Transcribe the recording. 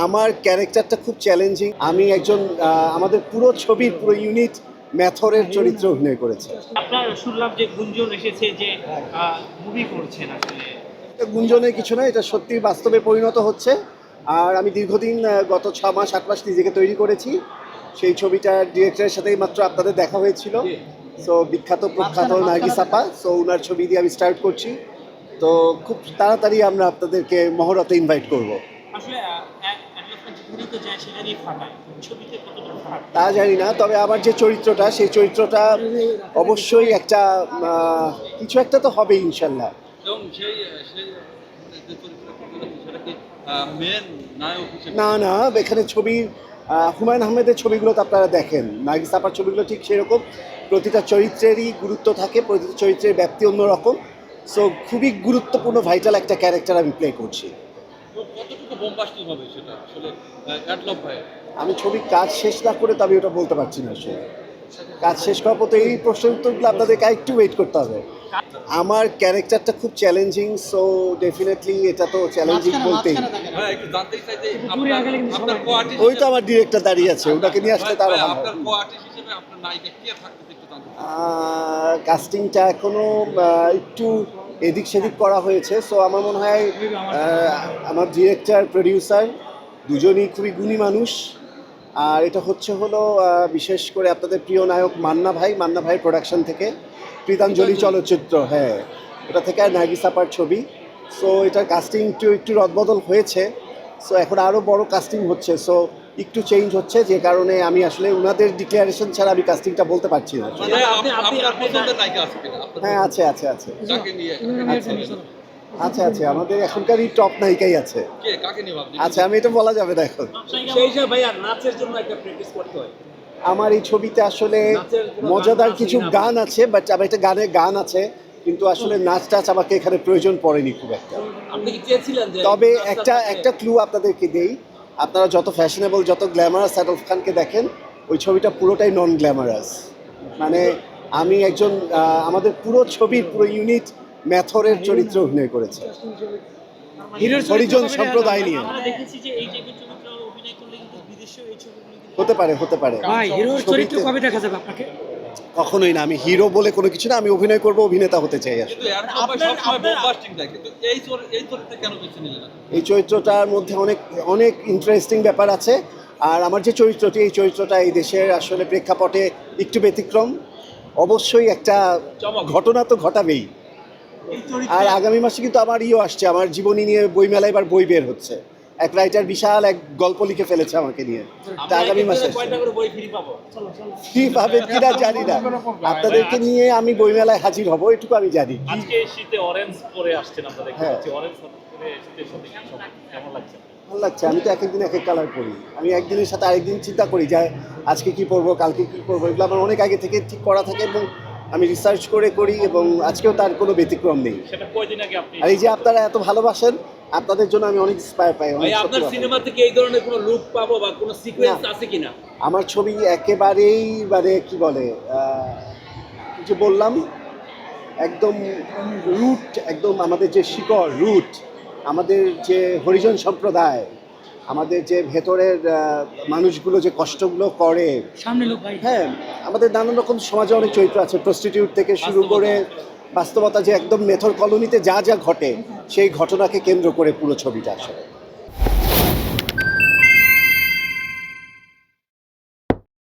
আমার ক্যারেক্টারটা খুব চ্যালেঞ্জিং। আমি একজন আমাদের পুরো ছবির পুরো ইউনিট ম্যাথরের চরিত্রে অভিনয় করেছে। আপনার শুনলাম যে গুঞ্জন এসেছে যে মুভি করছেন আসলে। এটা গুঞ্জনের কিছু না, এটা সত্যি বাস্তবে পরিণত হচ্ছে। আর আমি দীর্ঘদিন গত 6 মাস 8 মাস নিজেকে তৈরি করেছি। সেই ছবিটার ডিরেক্টরের সাথেই মাত্র আপনাদের দেখা হয়েছিল। সো বিখ্যাত প্রখ্যাত নার্গিস আপা, সো ওনার ছবি দিয়ে আমি স্টার্ট করছি। তো খুব তাড়াতাড়ি আমরা আপনাদেরকে মহরতে ইনভাইট করব। আসলে যেখানেই তো যায় সেখানেই ফাটায়, ছবিতে কতটা ফাটায় তা জানি না, তবে আমার যে চরিত্রটা সেই চরিত্রটা অবশ্যই একটা কিছু একটা তো হবে ইনশাল্লাহ। এবং সেই সেই যে চরিত্রটা করতে যাচ্ছে সেটা কি মেন নায়ক হিসেবে? না না, এখানে ছবি হুমায়ুন আহমেদের ছবিগুলো তো আপনারা দেখেন, নার্গিস আপার ছবিগুলো ঠিক সেরকম। প্রতিটা চরিত্রেরই গুরুত্ব থাকে, প্রতিটা চরিত্রের ব্যাপ্তি অন্যরকম। সো খুবই গুরুত্বপূর্ণ ভাইটাল একটা ক্যারেক্টার আমি প্লে করছি। তো কতটুকু বোমবাস্টিং হবে সেটা আসলে অ্যাডলব ভাই? আমি ছবির কাজ শেষ না করে তো আমি ওটা বলতে পারছি না আসলে। কাজ শেষ করার পর তো এই প্রশ্নের উত্তরগুলো আপনাদেরকে একটু ওয়েট করতে হবে। আমার ক্যারেক্টারটা খুব চ্যালেঞ্জিং, সো ডেফিনেটলি এটা তো চ্যালেঞ্জিং বলতেই। হ্যাঁ, একটু জানতেই চাই যে আপনার কো-আর্টিস্ট ওই তো আমার ডিরেক্টর দাঁড়িয়ে আছে, ওটাকে নিয়ে আসলে তার আপনার কো-আর্টিস্ট হিসেবে আপনার নায়িকা কে থাকতে একটু জানতে চাই। কাস্টিংটা এখনো একটু এদিক সেদিক করা হয়েছে। সো আমার মনে হয় আমার ডিরেক্টর প্রডিউসার দুজনই খুবই গুণী মানুষ। আর এটা হলো বিশেষ করে আপনাদের প্রিয় নায়ক মান্না ভাই প্রোডাকশন থেকে, প্রীতাঞ্জলি চলচ্চিত্র, হ্যাঁ ওটা থেকে আর নার্গিস আপার ছবি। সো এটার কাস্টিং একটু রদবদল হয়েছে। সো এখন আরও বড় কাস্টিং হচ্ছে, সো একটু চেঞ্জ হচ্ছে, যে কারণে আমি আসলে ওনাদের ডিক্লারেশন ছাড়া আমি কাস্টিংটা বলতে পারছি না। মানে আপনার পছন্দের নায়িকা আছে কিনা? হ্যাঁ আছে। কাকে নিয়ে? আছে আমাদের এখনকারই টপ নায়িকাই আছে। কাকে নিয়ে ভাবছেন? আচ্ছা, আমি এটা বলা যাবে না এখন। সেই হিসাবে ভাইয়া নাচের জন্য একটা প্র্যাকটিস করতে হয়। আমার এই ছবিতে আসলে মজাদার কিছু গান আছে, বাট আমার একটা গান আছে, কিন্তু আসলে নাচ টাচ আমাকে এখানে প্রয়োজন পড়েনি খুব একটা। আপনি কি চেয়েছিলেন যে তবে একটা ক্লু আপনাদেরকে দেই, আপনারা যত ফ্যাশনেবল যত গ্ল্যামারাস শাহরুখ খানকে দেখেন, ওই ছবিটা পুরোটাই নন গ্ল্যামারাস। মানে আমি একজন আমাদের পুরো ছবির পুরো ইউনিট ম্যাথরের চরিত্রে অভিনয় করেছে, হরিজন সম্প্রদায় নিয়ে। আমরা দেখেছি যে এই টাইপের চরিত্র অভিনয় করলে কিন্তু বিদেশেও এই ছবিগুলো কিন্তু হতে পারে। ভাই হিরোর চরিত্র কবে দেখা যাবে আপনাকে? কখনোই না, আমি হিরো বলে কোনো কিছু না, আমি অভিনয় করব, অভিনেতা হতে চাই আসলে। কিন্তু অ্যাডলব ভাই সবসময় বোমবাস্টিং দেয়, কিন্তু এই চরিত্রটা কেন বেছে নিলেন না? এই চরিত্রটার মধ্যে অনেক ইন্টারেস্টিং ব্যাপার আছে। আর আমার যে চরিত্রটি, এই চরিত্রটা এই দেশের আসলে প্রেক্ষাপটে একটু ব্যতিক্রম। অবশ্যই একটা ঘটনা তো ঘটাবেই। আর আগামী মাসে কিন্তু আমার আসছে, আমার জীবনী নিয়ে বইমেলায় এবার বই বের হচ্ছে। এক রাইটার বিশাল এক গল্প লিখে ফেলেছে আমাকে নিয়ে। তা আগামী মাসে কয়টা করে বই ফ্রি পাবো? কি পাবেন কিনা জানি না, আপনাদেরকে নিয়ে আমি বইমেলায় হাজির হব, এটুকু আমি জানি। আজকে শীতে অরেঞ্জ পরে আসছেন, আমরা দেখতে হ্যাঁ। পাচ্ছি অরেঞ্জ পরে শীতের সাথে কেমন লাগছে? ভালো লাগছে। আমি তো এক একদিন এক এক কালার পরি। আমি একদিনের সাথে আরেকদিন চিন্তা করি যে আজকে কি পরবো, কালকে কি পরবো, এগুলো আমার অনেক আগে থেকে ঠিক করা থাকে এবং আমি রিসার্চ করি, এবং আজকেও তার কোনো ব্যতিক্রম নেই। সেটা কয়দিন আগে আপনি আর এই যে আপনারা এত ভালোবাসেন, আপনাদের জন্য আমি অনেক ইন্সপায়ার পাই। ভাই আপনার সিনেমা থেকে এই ধরনের কোনো লুক পাবো বা কোনো সিকোয়েন্স আছে কিনা? আমার ছবি একেবারেই মানে কি বলে যে বললাম, একদম রুট, একদম আমাদের যে শিকড় রুট, আমাদের যে হরিজন সম্প্রদায়, আমাদের যে ভেতরের মানুষগুলো যে কষ্টগুলো করে সামনে লোক ভাই। হ্যাঁ, আমাদের নানান রকম সমাজে অনেক চরিত্র আছে, প্রস্টিটিউট থেকে শুরু করে বাস্তবতা, যে একদম মেথর কলোনিতে যা ঘটে সেই ঘটনাকে কেন্দ্র করে পুরো ছবিটা আসলে।